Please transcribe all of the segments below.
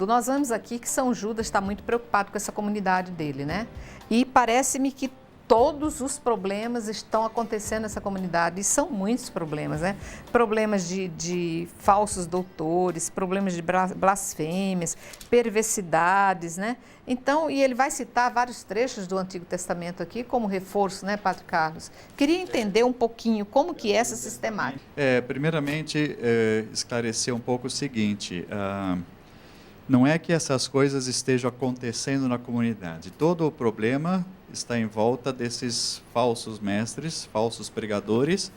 Nós vemos aqui que São Judas está muito preocupado com essa comunidade dele, né? E parece-me que todos os problemas estão acontecendo nessa comunidade, e são muitos problemas, né? Problemas de falsos doutores, problemas de blasfêmias, perversidades, né? Então, e ele vai citar vários trechos do Antigo Testamento aqui como reforço, né, Padre Carlos? Queria entender um pouquinho como que é essa sistemática. Primeiramente, esclarecer um pouco o seguinte, não é que essas coisas estejam acontecendo na comunidade. Todo o problema está em volta desses falsos mestres, falsos pregadores,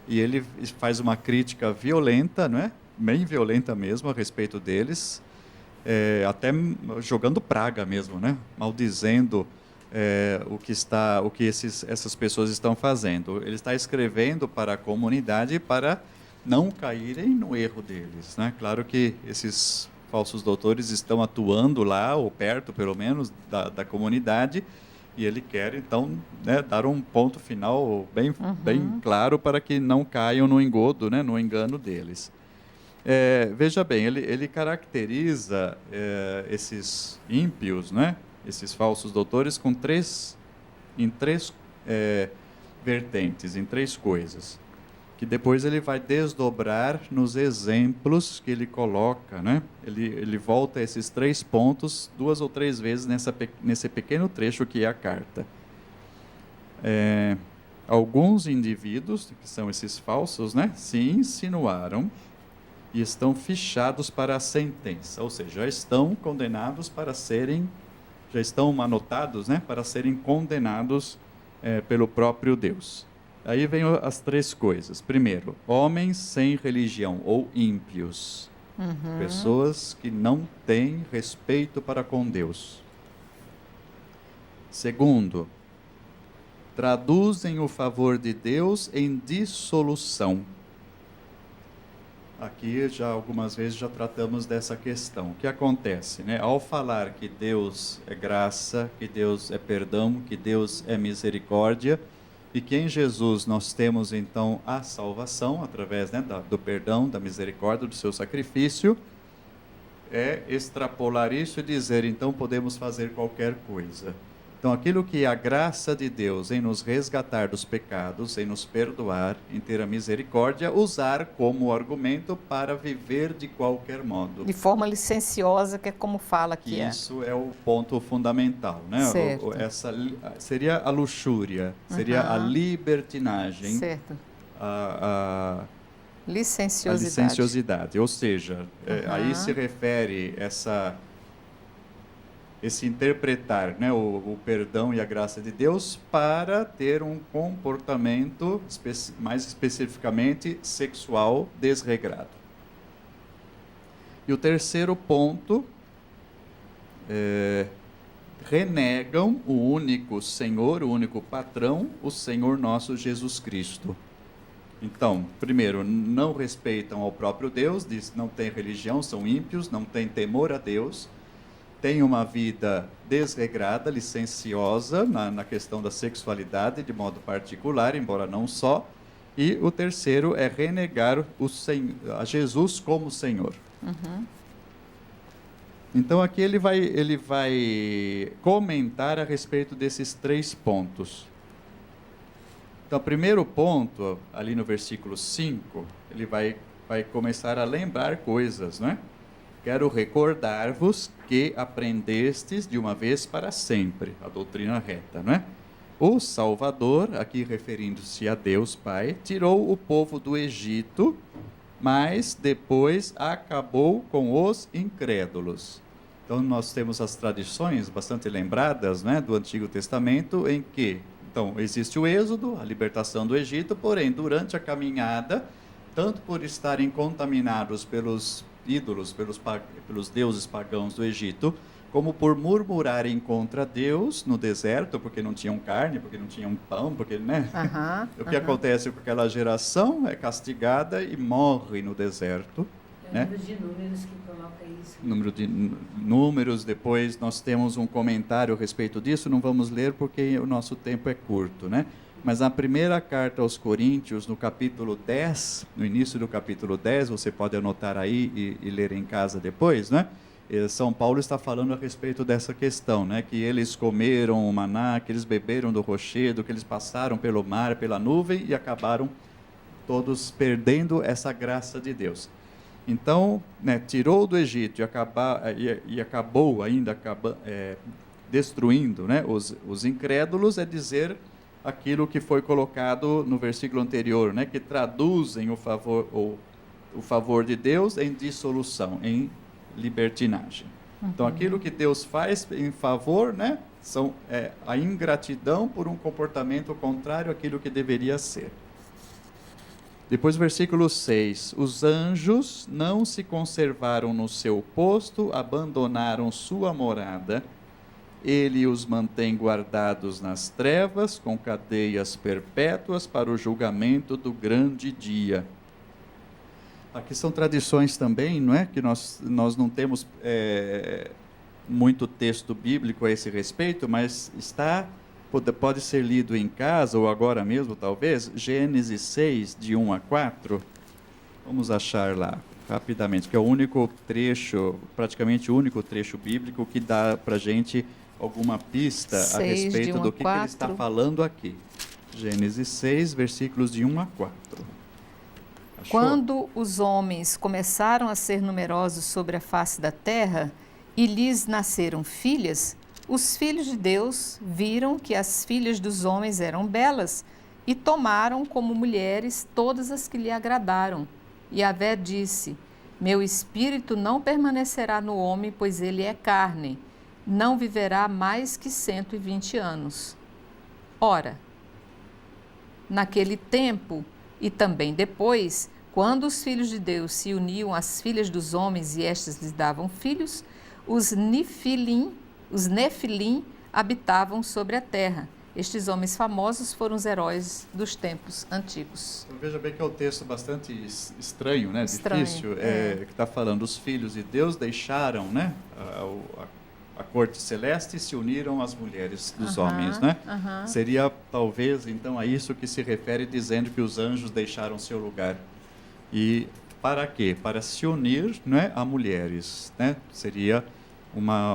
e ele faz uma crítica violenta, não é? Bem violenta mesmo a respeito deles, até jogando praga mesmo, né? Maldizendo o que essas pessoas estão fazendo. Ele está escrevendo para a comunidade para não caírem no erro deles, né? Claro que esses falsos doutores estão atuando lá, ou perto, pelo menos, da comunidade, e ele quer, então, né, dar um ponto final bem claro para que não caiam no engodo, né, no engano deles. Veja bem, ele caracteriza esses ímpios, né, esses falsos doutores, em três vertentes, em três coisas, que depois ele vai desdobrar nos exemplos que ele coloca, né? Ele volta a esses 3 pontos 2 ou 3 vezes nesse pequeno trecho que é a carta. Alguns indivíduos, que são esses falsos, né, se insinuaram e estão fichados para a sentença, ou seja, já estão condenados já estão anotados, né, para serem condenados pelo próprio Deus. Aí vem as 3 coisas. Primeiro, homens sem religião, ou ímpios. Pessoas que não têm respeito para com Deus. Segundo, traduzem o favor de Deus em dissolução. Aqui algumas vezes já tratamos dessa questão. O que acontece, né? Ao falar que Deus é graça, que Deus é perdão, que Deus é misericórdia, e que em Jesus nós temos então a salvação através, né, do perdão, da misericórdia, do seu sacrifício, extrapolar isso e dizer, então podemos fazer qualquer coisa. Então aquilo que é a graça de Deus em nos resgatar dos pecados, em nos perdoar, em ter a misericórdia, usar como argumento para viver de qualquer modo. De forma licenciosa, que é como fala aqui. Isso é o ponto fundamental, né? Essa seria a luxúria, seria a libertinagem, certo. A licenciosidade. A licenciosidade, ou seja, aí se refere esse interpretar, né, o perdão e a graça de Deus para ter um comportamento, mais especificamente, sexual desregrado. E o terceiro ponto, renegam o único Senhor, o único patrão, o Senhor nosso Jesus Cristo. Então, primeiro, não respeitam ao próprio Deus, não têm religião, são ímpios, não têm temor a Deus, têm uma vida desregrada, licenciosa na questão da sexualidade, de modo particular, embora não só. E o terceiro é renegar a Jesus como Senhor. Então aqui ele vai comentar a respeito desses 3 pontos. Então, o primeiro ponto, ali no versículo 5, ele vai começar a lembrar coisas, né? Quero recordar-vos que aprendestes de uma vez para sempre a doutrina reta, não é? O Salvador, aqui referindo-se a Deus Pai, tirou o povo do Egito, mas depois acabou com os incrédulos. Então, nós temos as tradições bastante lembradas, né, do Antigo Testamento, em que, então, existe o êxodo, a libertação do Egito, porém, durante a caminhada, tanto por estarem contaminados pelos ídolos, pelos deuses pagãos do Egito, como por murmurarem contra Deus no deserto, porque não tinham carne, porque não tinham pão, porque, né? O que acontece com aquela geração é castigada e morre no deserto. É o número de números que coloca isso. Número de números, depois nós temos um comentário a respeito disso, não vamos ler porque o nosso tempo é curto, né? Mas na primeira carta aos Coríntios, no capítulo 10, no início do capítulo 10, você pode anotar aí e ler em casa depois, né? São Paulo está falando a respeito dessa questão, né? Que eles comeram o maná, que eles beberam do rochedo, que eles passaram pelo mar, pela nuvem e acabaram todos perdendo essa graça de Deus. Então, né, tirou do Egito e acabou ainda destruindo, né, os incrédulos, é dizer aquilo que foi colocado no versículo anterior, né, que traduzem o favor de Deus em dissolução, em libertinagem. Então, aquilo que Deus faz em favor, né, são a ingratidão por um comportamento contrário àquilo que deveria ser. Depois, versículo 6. Os anjos não se conservaram no seu posto, abandonaram sua morada. Ele os mantém guardados nas trevas, com cadeias perpétuas para o julgamento do grande dia. Aqui são tradições também, não é? Que nós não temos muito texto bíblico a esse respeito, mas pode ser lido em casa, ou agora mesmo talvez, Gênesis 6, de 1 a 4. Vamos achar lá, rapidamente, que é o único trecho, praticamente o único trecho bíblico que dá para a gente alguma pista a respeito do que ele está falando aqui. Gênesis 6, versículos de 1 a 4. Achou? Quando os homens começaram a ser numerosos sobre a face da terra e lhes nasceram filhas, os filhos de Deus viram que as filhas dos homens eram belas e tomaram como mulheres todas as que lhe agradaram. E Yahvé disse: Meu espírito não permanecerá no homem, pois ele é carne, não viverá mais que 120 anos. Ora, naquele tempo e também depois, quando os filhos de Deus se uniam às filhas dos homens e estas lhes davam filhos, os Nefilim habitavam sobre a terra. Estes homens famosos foram os heróis dos tempos antigos. Então, veja bem que é um texto bastante estranho, né? Estranho, difícil, que está falando, os filhos de Deus deixaram, né, a corte celeste e se uniram às mulheres dos homens, né? Seria talvez então a isso que se refere dizendo que os anjos deixaram seu lugar. E para quê? Para se unir, né, a mulheres, né? Seria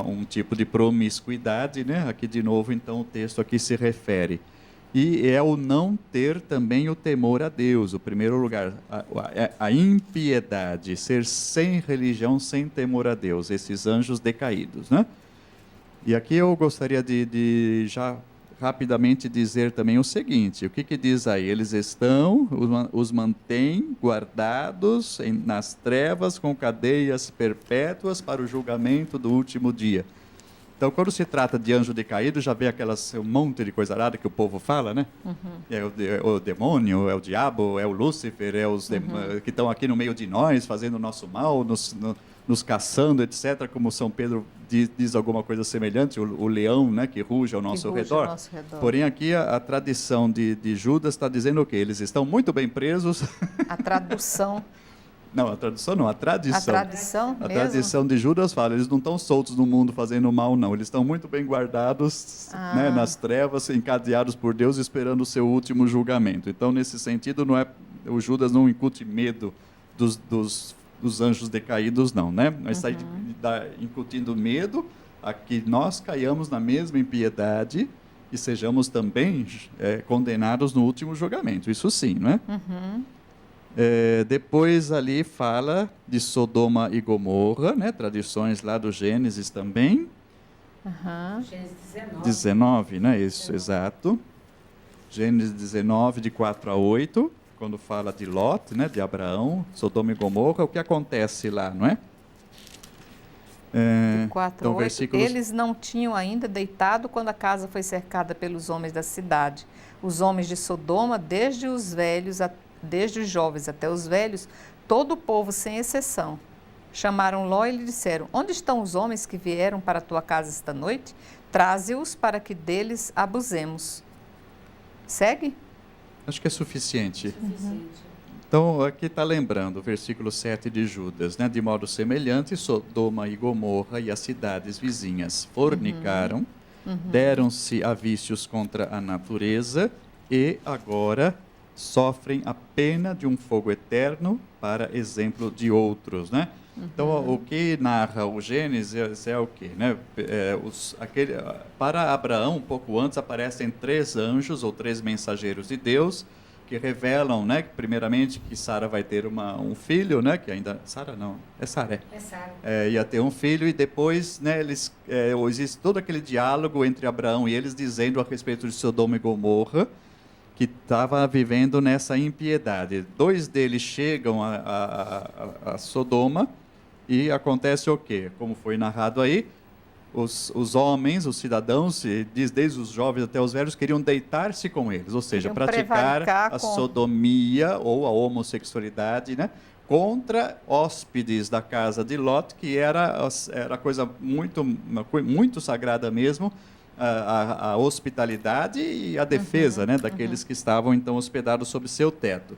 um tipo de promiscuidade, né? Aqui de novo, então, o texto aqui se refere. E é o não ter também o temor a Deus, o primeiro lugar, a impiedade, ser sem religião, sem temor a Deus, esses anjos decaídos, né? E aqui eu gostaria de já rapidamente dizer também o seguinte, o que diz aí? Eles os mantêm guardados nas trevas com cadeias perpétuas para o julgamento do último dia. Então, quando se trata de anjo decaído, já vê um monte de coisa arada que o povo fala, né? É o demônio, é o diabo, é o Lúcifer, é os que estão aqui no meio de nós, fazendo o nosso mal, nos caçando, etc., como São Pedro diz alguma coisa semelhante, o leão, né, que ruge ao nosso redor. Porém, aqui a tradição de Judas está dizendo o quê? Eles estão muito bem presos. A tradução. Não, a tradução não, a tradição. A tradição mesmo? A tradição de Judas fala, eles não estão soltos no mundo fazendo mal, não. Eles estão muito bem guardados, né, nas trevas, encadeados por Deus, esperando o seu último julgamento. Então, nesse sentido, o Judas não incute medo dos anjos decaídos, não, né? Mas está incutindo medo a que nós caiamos na mesma impiedade e sejamos também condenados no último julgamento. Isso sim, não é? Depois ali fala de Sodoma e Gomorra, né? Tradições lá do Gênesis também. Gênesis 19, né? Isso, exato. Gênesis 19, de 4 a 8. Quando fala de Lot, né, de Abraão, Sodoma e Gomorra, o que acontece lá, não é? Então, versículos... Eles não tinham ainda deitado quando a casa foi cercada pelos homens da cidade. Os homens de Sodoma, desde os jovens até os velhos, todo o povo sem exceção, chamaram Ló e lhe disseram: Onde estão os homens que vieram para a tua casa esta noite? Traze-os para que deles abusemos. Segue? Acho que é suficiente. Então, aqui está lembrando o versículo 7 de Judas, né? De modo semelhante, Sodoma e Gomorra e as cidades vizinhas fornicaram, deram-se a vícios contra a natureza e agora sofrem a pena de um fogo eterno para exemplo de outros, né? Então, o que narra o Gênesis é o quê, né? Para Abraão, um pouco antes, aparecem 3 anjos ou 3 mensageiros de Deus que revelam, né, primeiramente que Sara vai ter um filho, né, que ainda Sara não, é Sara, É Sara. ia ter um filho e depois, né, existe todo aquele diálogo entre Abraão e eles dizendo a respeito de Sodoma e Gomorra, que estava vivendo nessa impiedade. 2 deles chegam a Sodoma e acontece o quê? Como foi narrado aí, os homens, os cidadãos, desde os jovens até os velhos, queriam deitar-se com eles, ou seja, Queriam praticar prevaricar a com- sodomia ou a homossexualidade, né, contra hóspedes da casa de Lot, que era coisa muito sagrada mesmo, a hospitalidade e a defesa, né, daqueles que estavam então hospedados sob seu teto.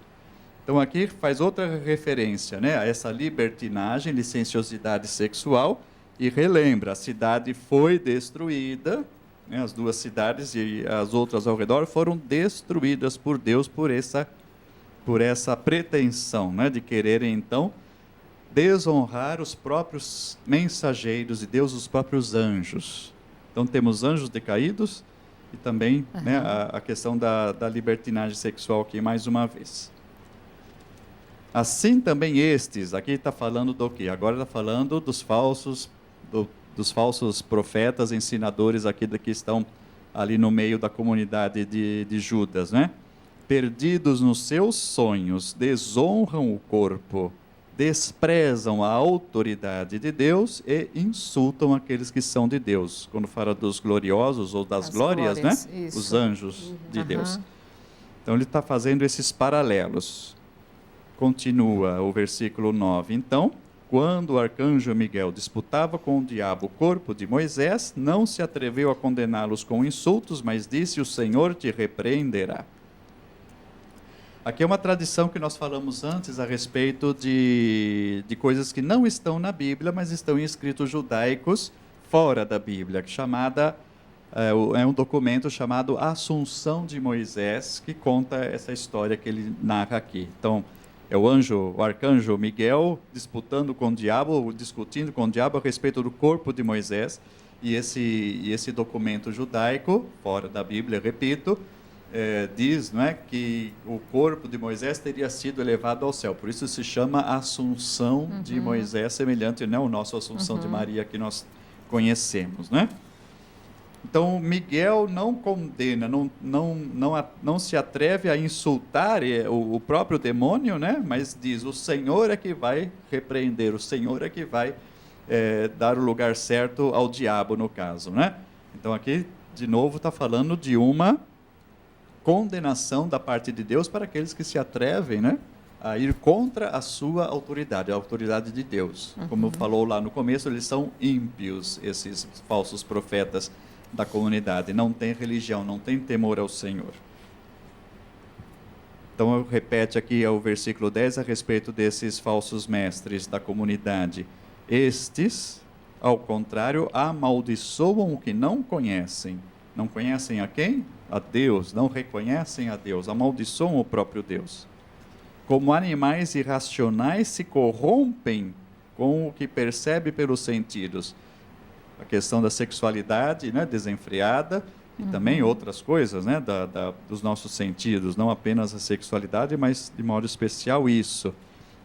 Então aqui faz outra referência, né, a essa libertinagem, licenciosidade sexual, e relembra, a cidade foi destruída, né, as 2 cidades e as outras ao redor foram destruídas por Deus por essa pretensão, né, de quererem então desonrar os próprios mensageiros de Deus, os próprios anjos. Então temos anjos decaídos e também, né, a questão da libertinagem sexual aqui mais uma vez. Assim também estes, aqui está falando do quê? Agora está falando dos falsos profetas, ensinadores aqui que estão ali no meio da comunidade de Judas, né? Perdidos nos seus sonhos, desonram o corpo, desprezam a autoridade de Deus e insultam aqueles que são de Deus. Quando fala dos gloriosos ou das As glórias, glórias, né? isso. Os anjos de Deus. Aham. Então ele está fazendo esses paralelos. Continua o versículo 9. Então, quando o arcanjo Miguel disputava com o diabo o corpo de Moisés, não se atreveu a condená-los com insultos, mas disse: o Senhor te repreenderá. Aqui é uma tradição que nós falamos antes a respeito de coisas que não estão na Bíblia, mas estão em escritos judaicos fora da Bíblia, é um documento chamado Assunção de Moisés, que conta essa história que ele narra aqui. Então, é o arcanjo Miguel discutindo com o diabo a respeito do corpo de Moisés, e esse documento judaico, fora da Bíblia, repito, diz, não é, que o corpo de Moisés teria sido elevado ao céu. Por isso se chama Assunção de Moisés, semelhante, né, ao nosso Assunção de Maria que nós conhecemos, né? Então, Miguel não condena, não se atreve a insultar o próprio demônio, né? Mas diz: o Senhor é que vai repreender, o Senhor é que vai dar o lugar certo ao diabo, no caso, né? Então, aqui, de novo, está falando de uma condenação da parte de Deus para aqueles que se atrevem, né, a ir contra a sua autoridade, a autoridade de Deus. Como falou lá no começo, eles são ímpios, esses falsos profetas da comunidade, não tem religião, não tem temor ao Senhor. Então, eu repete aqui o versículo 10 a respeito desses falsos mestres da comunidade. Estes, ao contrário, amaldiçoam o que não conhecem. Não conhecem a quem? A Deus. Não reconhecem a Deus, amaldiçoam o próprio Deus. Como animais irracionais se corrompem com o que percebe pelos sentidos. A questão da sexualidade, né, desenfreada, e também outras coisas, né, dos nossos sentidos, não apenas a sexualidade, mas de modo especial isso.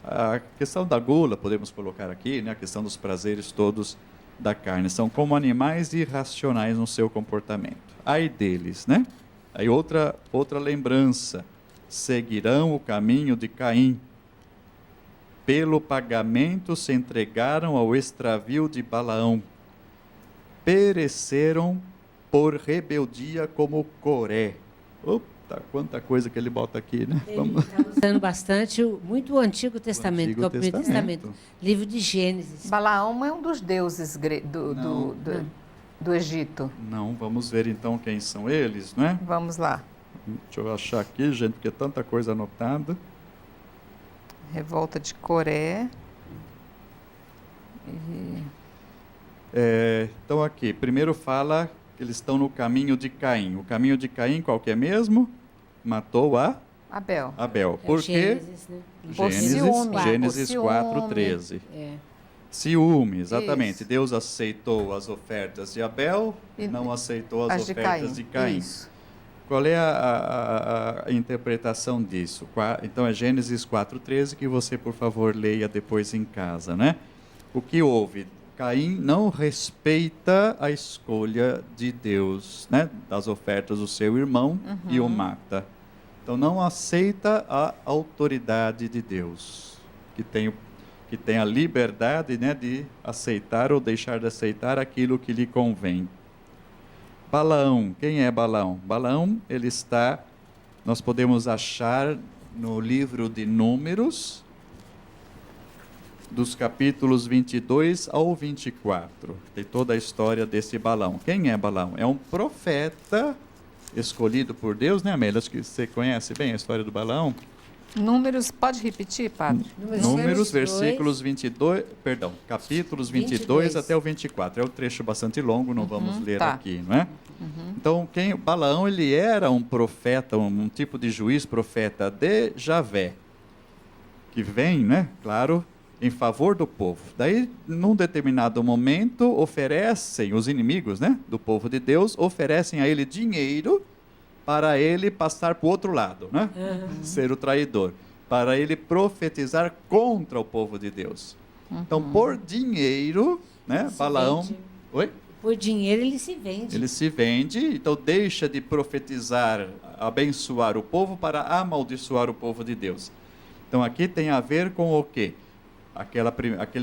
A questão da gula, podemos colocar aqui, né, a questão dos prazeres todos da carne, são como animais irracionais no seu comportamento. Ai deles, né? Aí outra lembrança, seguirão o caminho de Caim, pelo pagamento se entregaram ao extravio de Balaão, pereceram por rebeldia como Coré. Opa, quanta coisa que ele bota aqui, né? Ele está usando bastante muito o Antigo Testamento, que é o Primeiro Testamento. Livro de Gênesis. Balaão é um dos deuses do Egito. Não, vamos ver então quem são eles, né? Vamos lá. Deixa eu achar aqui, gente, porque é tanta coisa anotada. Revolta de Coré. Então aqui, primeiro fala que eles estão no caminho de Caim. O caminho de Caim qual que é mesmo? Matou a Abel. Por quê? Gênesis, né? Gênesis 4:13. Ciúme, exatamente. Isso. Deus aceitou as ofertas de Abel e não aceitou as ofertas de Caim. Isso. Qual é a interpretação disso? Então é Gênesis 4:13 que você, por favor, leia depois em casa, né? O que houve? Caim não respeita a escolha de Deus, né? Das ofertas do seu irmão e o mata. Então não aceita a autoridade de Deus, que tem a liberdade, né, de aceitar ou deixar de aceitar aquilo que lhe convém. Balaão, quem é Balaão? Balaão, nós podemos achar no livro de Números, dos capítulos 22 ao 24. Tem toda a história desse Balaão. Quem é Balaão? É um profeta escolhido por Deus, né, Amélia? Acho que você conhece bem a história do Balaão. Números, pode repetir, padre? Números, versículos 22, capítulos 22 até o 24. É um trecho bastante longo, não vamos ler aqui, não é? Então, Balaão, ele era um profeta, um tipo de juiz profeta de Javé, que vem, né, claro, em favor do povo. Daí, num determinado momento, os inimigos, né, do povo de Deus, oferecem a ele dinheiro para ele passar para o outro lado, né? Ser o traidor, para ele profetizar contra o povo de Deus. Então, por dinheiro, né, Balaão... Vende. Oi? Por dinheiro ele se vende. Ele se vende, então deixa de profetizar, abençoar o povo para amaldiçoar o povo de Deus. Então, aqui tem a ver com o quê? Aquela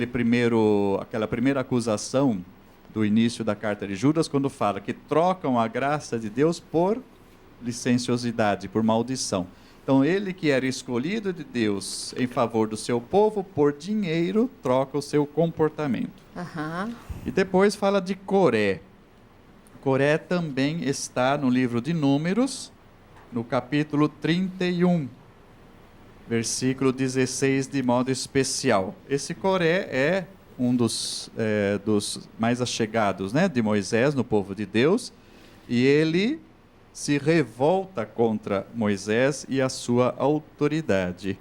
primeira acusação do início da carta de Judas, quando fala que trocam a graça de Deus por licenciosidade, por maldição. Então, ele que era escolhido de Deus em favor do seu povo, por dinheiro, troca o seu comportamento. E depois fala de Coré. Coré também está no livro de Números, no capítulo 31, versículo 16, de modo especial. Esse Coré é um dos mais achegados, né, de Moisés no povo de Deus, e ele se revolta contra Moisés e a sua autoridade,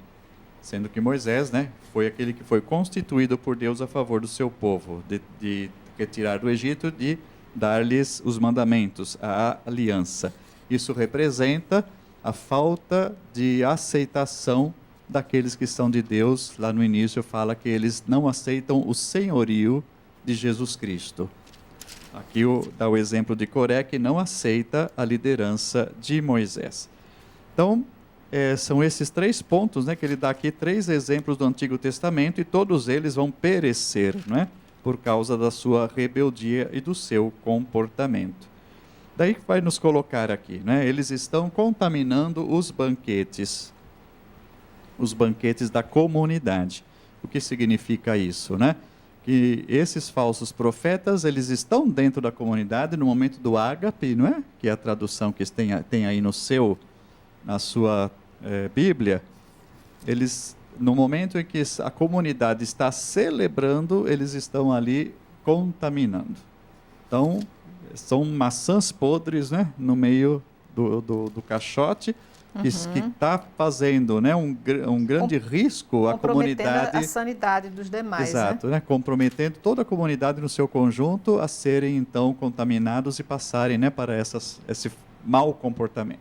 sendo que Moisés, né, foi aquele que foi constituído por Deus a favor do seu povo, de retirar do Egito, de dar-lhes os mandamentos, a aliança. Isso representa a falta de aceitação daqueles que são de Deus. Lá no início fala que eles não aceitam o senhorio de Jesus Cristo. Aqui dá o exemplo de Coré, que não aceita a liderança de Moisés. Então, são esses 3 pontos, né, que ele dá aqui, 3 exemplos do Antigo Testamento, e todos eles vão perecer, não é? Por causa da sua rebeldia e do seu comportamento. Daí vai nos colocar aqui, né? Eles estão contaminando os banquetes da comunidade. O que significa isso, né? Que esses falsos profetas, eles estão dentro da comunidade no momento do ágape, não é? Que é a tradução que tem aí na sua Bíblia. Eles, no momento em que a comunidade está celebrando, eles estão ali contaminando. Então, são maçãs podres, né, no meio do caixote, que está fazendo, né, um grande risco à comunidade. Comprometendo a sanidade dos demais. Exato, né, comprometendo toda a comunidade no seu conjunto a serem, então, contaminados e passarem, né, para esse mau comportamento.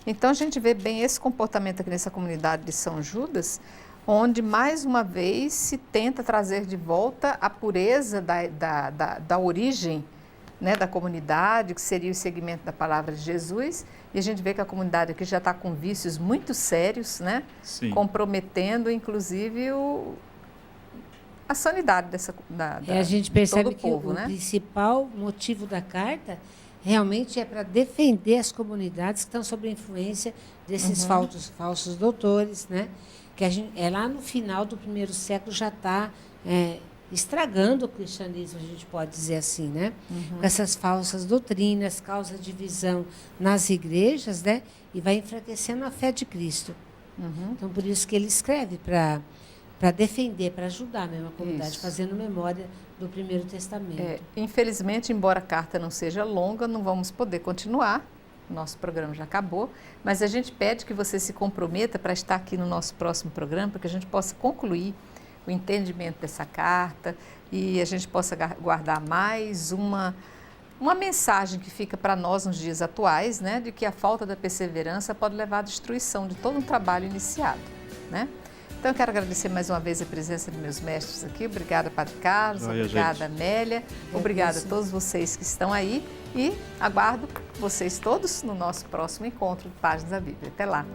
Então, a gente vê bem esse comportamento aqui nessa comunidade de São Judas, onde, mais uma vez, se tenta trazer de volta a pureza da origem, né, da comunidade, que seria o segmento da palavra de Jesus, e a gente vê que a comunidade aqui já está com vícios muito sérios, né, comprometendo, inclusive, a sanidade a gente percebe todo o povo, que né? O principal motivo da carta realmente é para defender as comunidades que estão sob a influência desses falsos doutores, né, que lá no final do 1º século já está estragando o cristianismo, a gente pode dizer assim, né? Com essas falsas doutrinas, causa divisão nas igrejas, né? E vai enfraquecendo a fé de Cristo. Então, por isso que ele escreve para defender, para ajudar mesmo a comunidade, fazendo memória do 1º Testamento. Infelizmente, embora a carta não seja longa, não vamos poder continuar, o nosso programa já acabou, mas a gente pede que você se comprometa para estar aqui no nosso próximo programa, para que a gente possa concluir o entendimento dessa carta e a gente possa guardar mais uma mensagem que fica para nós nos dias atuais, né, de que a falta da perseverança pode levar à destruição de todo um trabalho iniciado, né? Então, eu quero agradecer mais uma vez a presença de meus mestres aqui. Obrigada, Padre Carlos. Joia, obrigada, gente. Amélia. Obrigada a todos vocês que estão aí. E aguardo vocês todos no nosso próximo encontro de Páginas da Bíblia. Até lá.